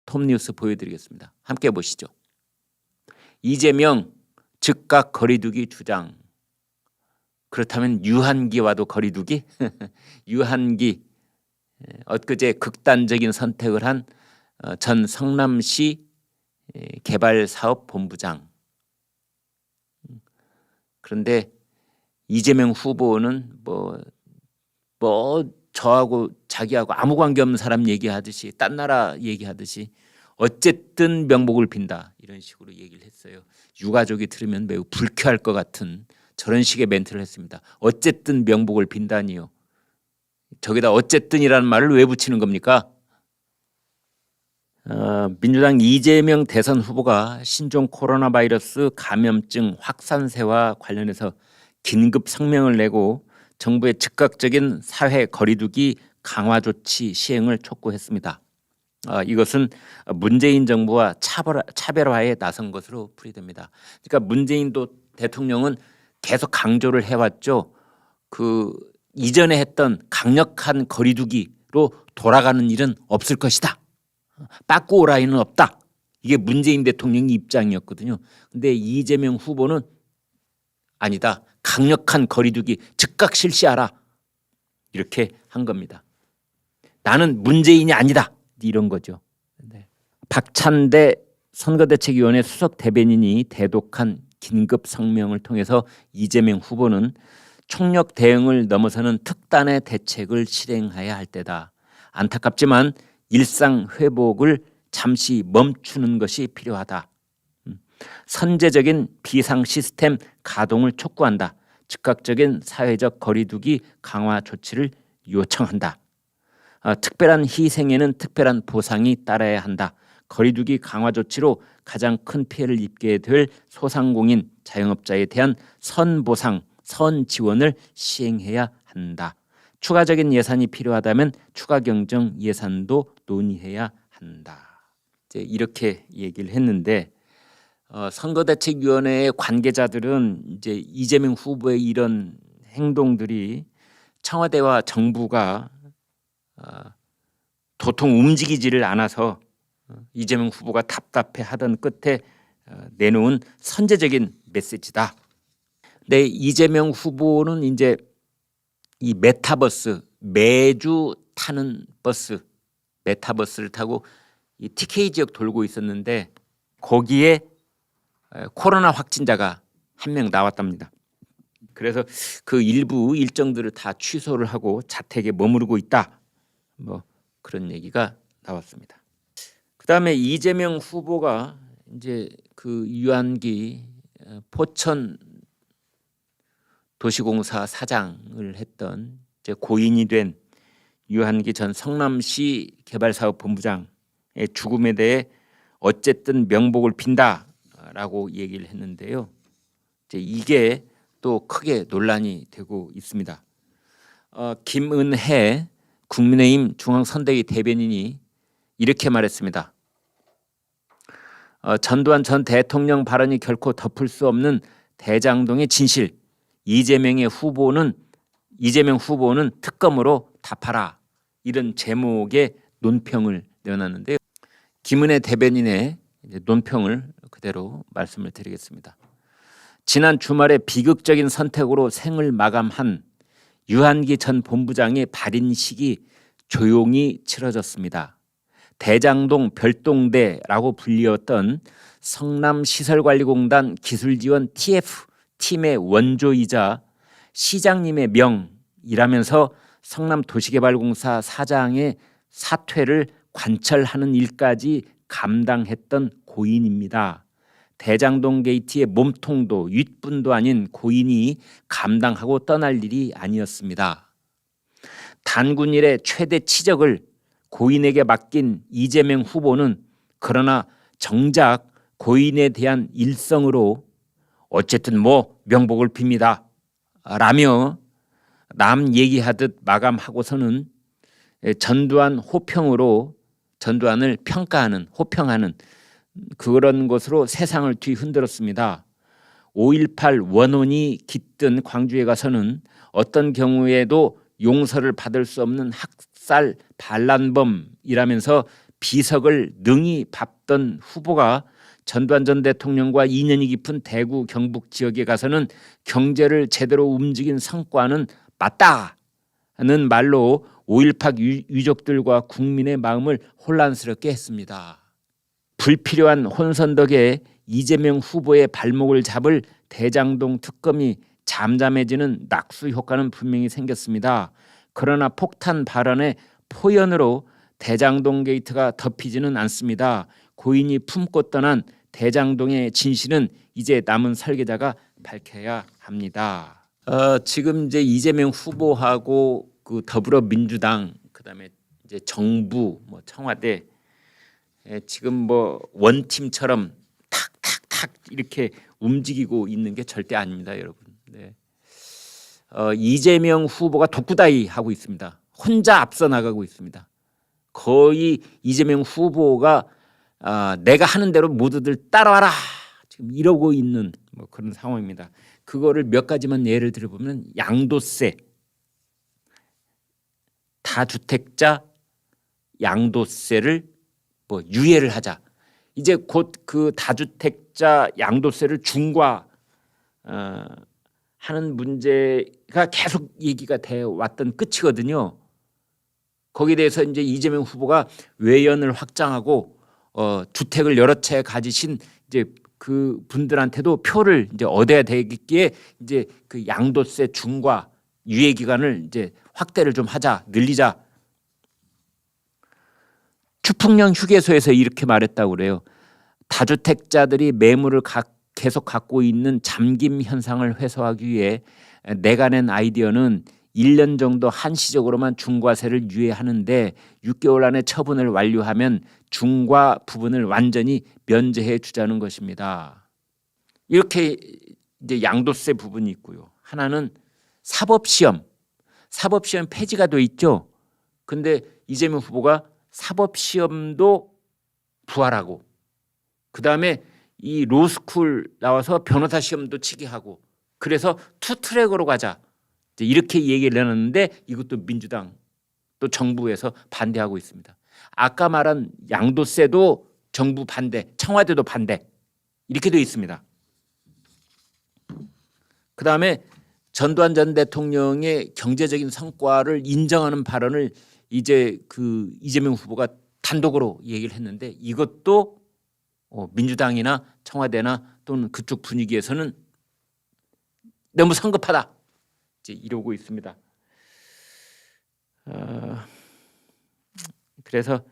톱뉴스 보여드리겠습니다. 함께 보시죠. 이재명 즉각 거리두기 주장. 그렇다면 유한기와도 거리두기? 유한기 엊그제 극단적인 선택을 한 전 성남시 개발사업본부장. 그런데 이재명 후보는 뭐 저하고 자기하고 아무 관계 없는 사람 얘기하듯이 딴 나라 얘기하듯이 어쨌든 명복을 빈다 이런 식으로 얘기를 했어요. 유가족이 들으면 매우 불쾌할 것 같은 저런 식의 멘트를 했습니다. 어쨌든 명복을 빈다니요. 저기다 어쨌든이라는 말을 왜 붙이는 겁니까? 민주당 이재명 대선 후보가 신종 코로나 바이러스 감염증 확산세와 관련해서 긴급 성명을 내고 정부의 즉각적인 사회 거리두기 강화 조치 시행을 촉구했습니다. 이것은 문재인 정부와 차별화에 나선 것으로 풀이됩니다. 그러니까 문재인 대통령은 계속 강조를 해왔죠. 그 이전에 했던 강력한 거리두기로 돌아가는 일은 없을 것이다. 빠꾸 오라이는 없다. 이게 문재인 대통령의 입장이었거든요. 근데 이재명 후보는 아니다. 강력한 거리두기 즉각 실시하라. 이렇게 한 겁니다. 나는 문재인이 아니다. 이런 거죠. 네. 박찬대 선거대책위원회 수석 대변인이 대독한 긴급 성명을 통해서 이재명 후보는 총력 대응을 넘어서는 특단의 대책을 실행해야 할 때다. 안타깝지만 일상 회복을 잠시 멈추는 것이 필요하다. 선제적인 비상 시스템 가동을 촉구한다. 즉각적인 사회적 거리두기 강화 조치를 요청한다. 특별한 희생에는 특별한 보상이 따라야 한다. 거리두기 강화 조치로 가장 큰 피해를 입게 될 소상공인 자영업자에 대한 선보상, 선지원을 시행해야 한다. 추가적인 예산이 필요하다면 추가 경정 예산도 논의해야 한다. 이제 이렇게 얘기를 했는데 선거대책위원회의 관계자들은 이제 이재명 후보의 이런 행동들이 청와대와 정부가 도통 움직이지를 않아서 이재명 후보가 답답해하던 끝에 내놓은 선제적인 메시지다. 근데 이재명 후보는 이제 이 메타버스 매주 타는 버스 메타버스를 타고 이 TK 지역 돌고 있었는데 거기에 코로나 확진자가 한 명 나왔답니다. 그래서 그 일부 일정들을 다 취소를 하고 자택에 머무르고 있다. 뭐 그런 얘기가 나왔습니다. 그다음에 이재명 후보가 이제 그 유한기 포천 도시공사 사장을 했던 이제 고인이 된 유한기 전 성남시 개발사업본부장의 죽음에 대해 어쨌든 명복을 빈다라고 얘기를 했는데요. 이제 이게 또 크게 논란이 되고 있습니다. 김은혜 국민의힘 중앙선대위 대변인이 이렇게 말했습니다. 전두환 전 대통령 발언이 결코 덮을 수 없는 대장동의 진실. 이재명 후보는 특검으로 답하라. 이런 제목의 논평을 내놨는데요. 김은혜 대변인의 논평을 그대로 말씀을 드리겠습니다. 지난 주말에 비극적인 선택으로 생을 마감한 유한기 전 본부장의 발인식이 조용히 치러졌습니다. 대장동 별동대라고 불리웠던 성남시설관리공단 기술지원 TF팀의 원조이자 시장님의 명이라면서 성남도시개발공사 사장의 사퇴를 관철하는 일까지 감당했던 고인입니다. 대장동 게이트의 몸통도 윗분도 아닌 고인이 감당하고 떠날 일이 아니었습니다. 단군 일의 최대 치적을 고인에게 맡긴 이재명 후보는 그러나 정작 고인에 대한 일성으로 어쨌든 뭐 명복을 빕니다 라며 남 얘기하듯 마감하고서는 전두환 호평으로 전두환을 평가하는 호평하는 그런 것으로 세상을 뒤흔들었습니다. 5.18 원혼이 깃든 광주에 가서는 어떤 경우에도 용서를 받을 수 없는 학살 반란범이라면서 비석을 능히 밟던 후보가 전두환 전 대통령과 인연이 깊은 대구 경북 지역에 가서는 경제를 제대로 움직인 성과는 맞다는 말로 5.18 유족들과 국민의 마음을 혼란스럽게 했습니다. 불필요한 혼선 덕에 이재명 후보의 발목을 잡을 대장동 특검이 잠잠해지는 낙수 효과는 분명히 생겼습니다. 그러나 폭탄 발언의 포연으로 대장동 게이트가 덮이지는 않습니다. 고인이 품고 떠난 대장동의 진실은 이제 남은 설계자가 밝혀야 합니다. 지금 이제 이재명 후보하고 그 더불어민주당 그다음에 이제 정부 뭐 청와대 지금 뭐 원팀처럼 탁탁탁 이렇게 움직이고 있는 게 절대 아닙니다, 여러분. 네. 이재명 후보가 독구다이 하고 있습니다. 혼자 앞서 나가고 있습니다. 거의 이재명 후보가 내가 하는 대로 모두들 따라와라 지금 이러고 있는 뭐 그런 상황입니다. 그거를 몇 가지만 예를 들어보면 양도세, 다주택자 양도세를 뭐 유예를 하자. 이제 곧 그 다주택자 양도세를 중과 하는 문제가 계속 얘기가 돼 왔던 끝이거든요. 거기에 대해서 이제 이재명 후보가 외연을 확장하고 주택을 여러 채 가지신 이제 그 분들한테도 표를 이제 얻어야 되기에 이제 그 양도세 중과 유예 기간을 이제 확대를 좀 하자, 늘리자. 추풍령 휴게소에서 이렇게 말했다고 그래요. 다주택자들이 매물을 계속 갖고 있는 잠김 현상을 해소하기 위해 내가 낸 아이디어는 1년 정도 한시적으로만 중과세를 유예하는데 6개월 안에 처분을 완료하면 중과 부분을 완전히 면제해 주자는 것입니다. 이렇게 이제 양도세 부분이 있고요. 하나는 사법시험 폐지가 돼 있죠. 근데 이재명 후보가 사법시험도 부활하고 그다음에 이 로스쿨 나와서 변호사 시험도 치게 하고 그래서 투트랙으로 가자 이렇게 얘기를 해놨는데 이것도 민주당 또 정부에서 반대하고 있습니다. 아까 말한 양도세도 정부 반대, 청와대도 반대 이렇게 되어 있습니다. 그다음에 전두환 전 대통령의 경제적인 성과를 인정하는 발언을 이제 그 이재명 후보가 단독으로 얘기를 했는데 이것도 민주당이나 청와대나 또는 그쪽 분위기에서는 너무 성급하다 이제 이러고 있습니다. 그래서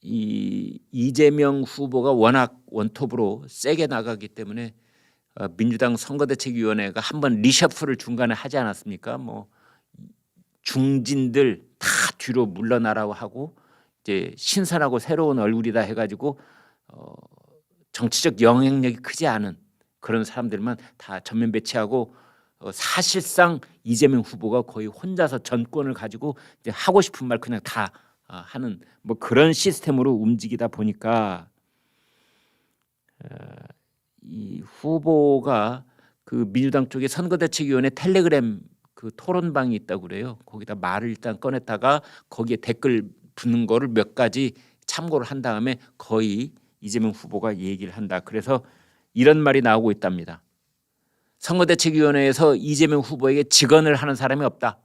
이 이재명 후보가 워낙 원톱으로 세게 나가기 때문에 민주당 선거대책위원회가 한번 리셔플을 중간에 하지 않았습니까? 뭐 중진들 다 뒤로 물러나라고 하고 이제 신선하고 새로운 얼굴이다 해가지고 정치적 영향력이 크지 않은 그런 사람들만 다 전면 배치하고 사실상 이재명 후보가 거의 혼자서 전권을 가지고 이제 하고 싶은 말 그냥 다 하는 뭐 그런 시스템으로 움직이다 보니까 이 후보가 그 민주당 쪽에 선거대책위원회 텔레그램 그 토론방이 있다고 그래요. 거기다 말을 일단 꺼냈다가 거기에 댓글 붙는 거를 몇 가지 참고를 한 다음에 거의 이재명 후보가 얘기를 한다. 그래서 이런 말이 나오고 있답니다. 선거대책위원회에서 이재명 후보에게 직언을 하는 사람이 없다.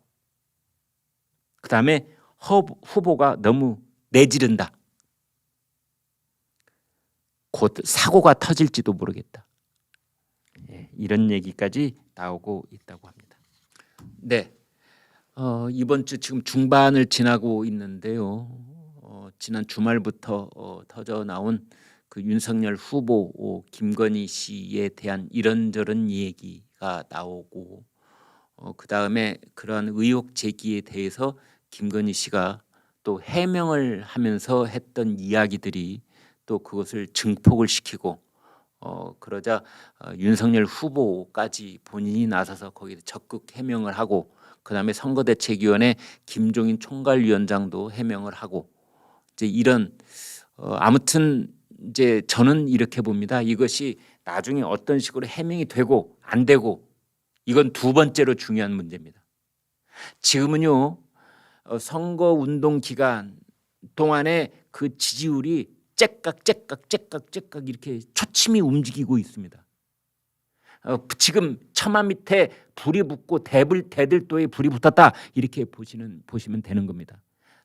그다음에 후보가 너무 내지른다. 곧 사고가 터질지도 모르겠다. 이런 얘기까지 나오고 있다고 합니다. 네, 이번 주 지금 중반을 지나고 있는데요. 지난 주말부터 터져 나온 그 윤석열 후보 김건희 씨에 대한 이런저런 얘기가 나오고 그 다음에 그런 의혹 제기에 대해서 김건희 씨가 또 해명을 하면서 했던 이야기들이 또 그것을 증폭을 시키고 그러자 윤석열 후보까지 본인이 나서서 거기에 적극 해명을 하고 그다음에 선거대책위원회 김종인 총괄위원장도 해명을 하고 이제 이런 아무튼 이제 저는 이렇게 봅니다. 이것이 나중에 어떤 식으로 해명이 되고 안 되고 이건 두 번째로 중요한 문제입니다. 지금은요 선거운동 기간 동안에 그 지지율이 째깍 이렇게 초침이 움직이고 있습니다. 지금 처마 밑에 불이 붙고 대들도에 불이 붙었다 이렇게 보시면 되는 겁니다.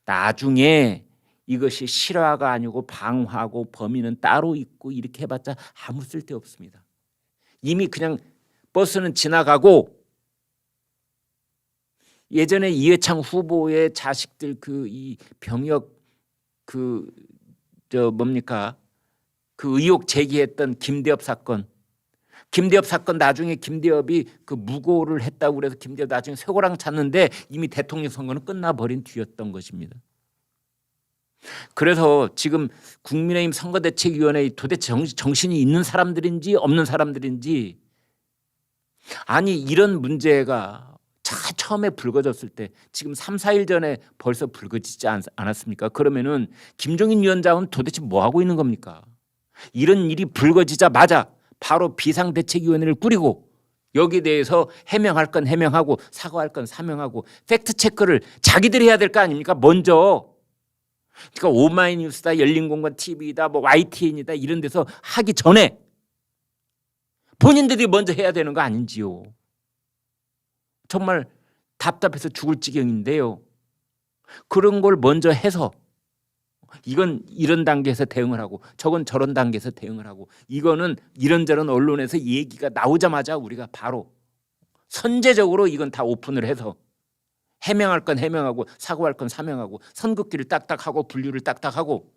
나중에 이것이 실화가 아니고 방화고 범인은 따로 있고 이렇게 해봤자 아무 쓸데 없습니다. 이미 그냥 버스는 지나가고 예전에 이회창 후보의 자식들 이 병역 그 의혹 제기했던 김대엽 사건 나중에 김대엽이 그 무고를 했다고 그래서 김대엽 나중에 쇠고랑 찼는데 이미 대통령 선거는 끝나버린 뒤였던 것입니다. 그래서 지금 국민의힘 선거대책위원회 도대체 정신이 있는 사람들인지 없는 사람들인지, 아니 이런 문제가 처음에 불거졌을 때 지금 3, 4일 전에 벌써 불거지지 않았습니까? 그러면은 김종인 위원장은 도대체 뭐 하고 있는 겁니까? 이런 일이 불거지자마자 바로 비상대책위원회를 꾸리고 여기에 대해서 해명할 건 해명하고 사과할 건 사명하고 팩트 체크를 자기들이 해야 될 거 아닙니까? 먼저. 그러니까 오마이뉴스다, 열린공간 TV다, 뭐 YTN이다 이런 데서 하기 전에 본인들이 먼저 해야 되는 거 아닌지요. 정말 답답해서 죽을 지경인데요. 그런 걸 먼저 해서 이건 이런 단계에서 대응을 하고 저건 저런 단계에서 대응을 하고, 이거는 이런저런 언론에서 얘기가 나오자마자 우리가 바로 선제적으로 이건 다 오픈을 해서 해명할 건 해명하고 사과할 건 사명하고 선긋기를 딱딱하고 분류를 딱딱하고,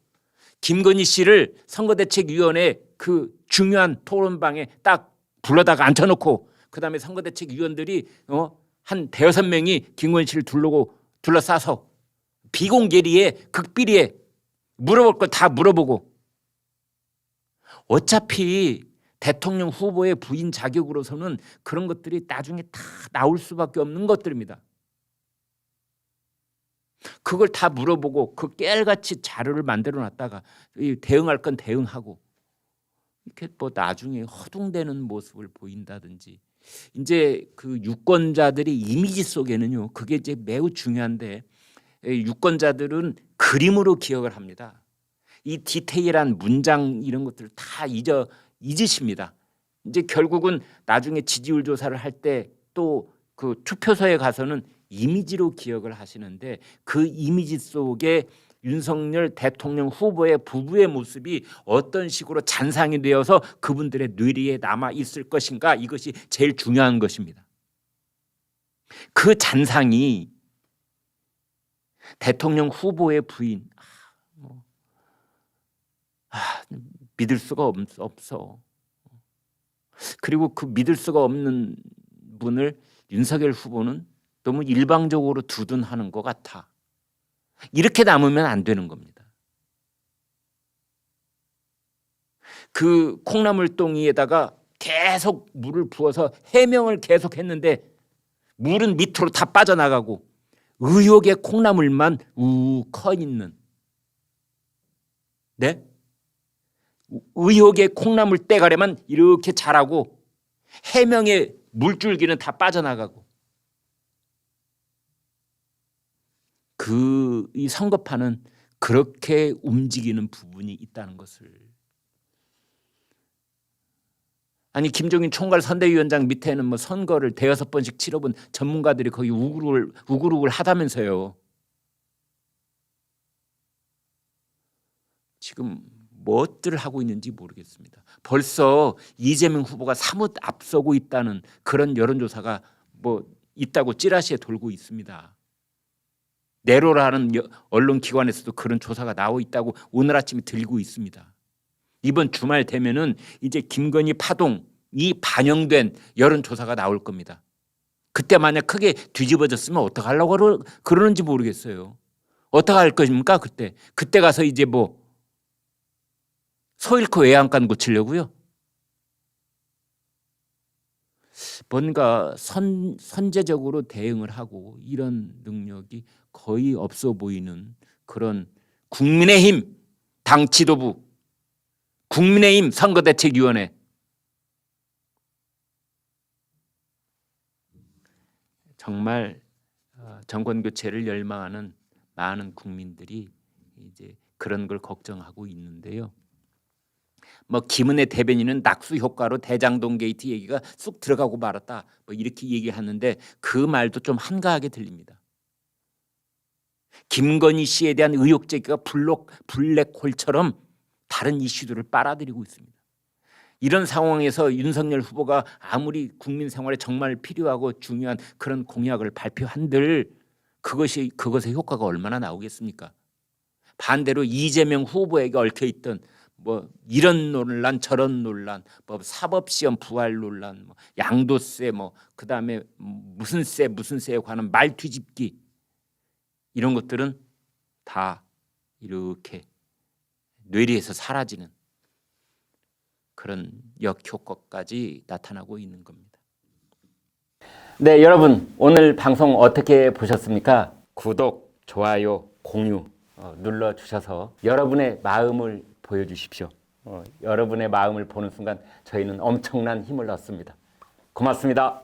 김건희 씨를 선거대책위원회 그 중요한 토론방에 딱 불러다가 앉혀놓고 그다음에 선거대책위원들이 한 대여섯 명이 김건희 씨를 둘러싸서 비공개리에 극비리에 물어볼 걸 다 물어보고, 어차피 대통령 후보의 부인 자격으로서는 그런 것들이 나중에 다 나올 수밖에 없는 것들입니다. 그걸 다 물어보고 그 깨알같이 자료를 만들어 놨다가 대응할 건 대응하고 이렇게 뭐 나중에 허둥대는 모습을 보인다든지, 이제 그 유권자들이 이미지 속에는요 그게 이제 매우 중요한데, 유권자들은 그림으로 기억을 합니다. 이 디테일한 문장 이런 것들을 다 잊으십니다. 이제 결국은 나중에 지지율 조사를 할 때 또 그 투표소에 가서는 이미지로 기억을 하시는데, 그 이미지 속에 윤석열 대통령 후보의 부부의 모습이 어떤 식으로 잔상이 되어서 그분들의 뇌리에 남아 있을 것인가, 이것이 제일 중요한 것입니다. 그 잔상이 대통령 후보의 부인, 믿을 수가 없어. 그리고 그 믿을 수가 없는 분을 윤석열 후보는 너무 일방적으로 두둔하는 것 같아. 이렇게 남으면 안 되는 겁니다. 그 콩나물동이에다가 계속 물을 부어서 해명을 계속했는데 물은 밑으로 다 빠져나가고 의혹의 콩나물만 우욱 커 있는, 네? 의혹의 콩나물 떼가리만 이렇게 자라고 해명의 물줄기는 다 빠져나가고, 이 선거판은 그렇게 움직이는 부분이 있다는 것을. 아니 김종인 총괄 선대위원장 밑에는 뭐 선거를 대여섯 번씩 치러본 전문가들이 거기 우글우글 하다면서요. 지금 무엇들을 하고 있는지 모르겠습니다. 벌써 이재명 후보가 사뭇 앞서고 있다는 그런 여론조사가 뭐 있다고 찌라시에 돌고 있습니다. 네로라는 언론기관에서도 그런 조사가 나오고 있다고 오늘 아침에 들리고 있습니다. 이번 주말 되면은 이제 김건희 파동이 반영된 여론조사가 나올 겁니다. 그때 만약 크게 뒤집어졌으면 어떻게 하려고 그러는지 모르겠어요. 어떻게 할 것입니까? 그때 가서 이제 뭐 소 잃고 외양간 고치려고요? 뭔가 선제적으로 대응을 하고 이런 능력이 거의 없어 보이는 그런 국민의힘 당 지도부, 국민의힘 선거대책위원회, 정말 정권 교체를 열망하는 많은 국민들이 이제 그런 걸 걱정하고 있는데요. 뭐 김은혜 대변인은 낙수 효과로 대장동 게이트 얘기가 쑥 들어가고 말았다. 뭐 이렇게 얘기하는데 그 말도 좀 한가하게 들립니다. 김건희 씨에 대한 의혹 제기가 블랙홀처럼 다른 이슈들을 빨아들이고 있습니다. 이런 상황에서 윤석열 후보가 아무리 국민 생활에 정말 필요하고 중요한 그런 공약을 발표한들 그것의 효과가 얼마나 나오겠습니까? 반대로 이재명 후보에게 얽혀있던 뭐 이런 논란 저런 논란, 뭐 사법시험 부활 논란, 뭐 양도세, 뭐 그다음에 무슨 세에 관한 말 뒤집기, 이런 것들은 다 이렇게 뇌리에서 사라지는 그런 역효과까지 나타나고 있는 겁니다. 네, 여러분 오늘 방송 어떻게 보셨습니까? 구독, 좋아요, 공유 눌러주셔서 여러분의 마음을 보여주십시오. 여러분의 마음을 보는 순간 저희는 엄청난 힘을 얻습니다. 고맙습니다.